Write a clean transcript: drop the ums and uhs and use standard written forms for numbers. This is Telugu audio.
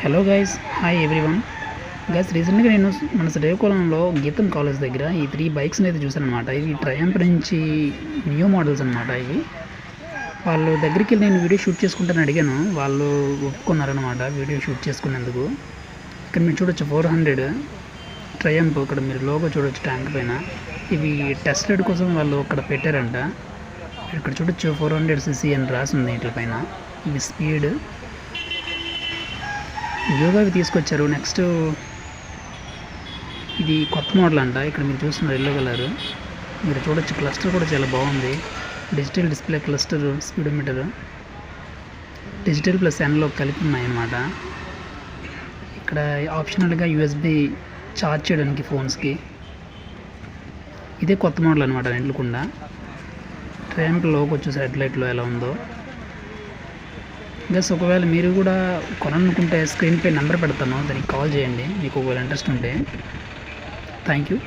Hello guys, hi everyone. Guys, రీసెంట్గా నేను మన శ్రీకాకుళంలో గీతం కాలేజ్ దగ్గర ఈ 3 బైక్స్ని అయితే చూశాను అనమాట. ఇవి ట్రయంఫ్ నుంచి న్యూ మోడల్స్ అనమాట. ఇవి వాళ్ళ దగ్గరికి వెళ్ళి నేను వీడియో షూట్ చేసుకుంటానని అడిగాను. వాళ్ళు ఒప్పుకున్నారనమాట వీడియో షూట్ చేసుకునేందుకు. ఇక్కడ మీరు చూడొచ్చు 400 ట్రయంఫ్, ఇక్కడ మీరు లోగో చూడొచ్చు ట్యాంక్ పైన. ఇవి టెస్ట్ రైడ్ కోసం వాళ్ళు అక్కడ పెట్టారంట. ఇక్కడ చూడొచ్చు 400cc అని రాసింది వీటిపైన. ఇవి స్పీడ్ యోగావి తీసుకొచ్చారు. నెక్స్ట్ ఇది కొత్త మోడల్ అంట. ఇక్కడ మీరు చూస్తున్నారు ఎల్లో కలర్. మీరు చూడొచ్చు క్లస్టర్ కూడా చాలా బాగుంది. Digital display cluster, speedometer, digital plus ఎన్లో కలిపి ఉన్నాయన్నమాట. ఇక్కడ ఆప్షనల్గా యూఎస్బి ఛార్జ్ చేయడానికి ఫోన్స్కి. ఇదే కొత్త మోడల్ అనమాట. రెంట్లకుండా ట్రయంఫ్ లోకి వచ్చేసి హెడ్లైట్లో ఎలా ఉందో. గస్, ఒకవేళ మీరు కూడా కొనాలనుకుంటే స్క్రీన్పై నెంబర్ పెడతాను, దానికి కాల్ చేయండి మీకు ఒకవేళ ఇంట్రెస్ట్ ఉంటే. Thank you.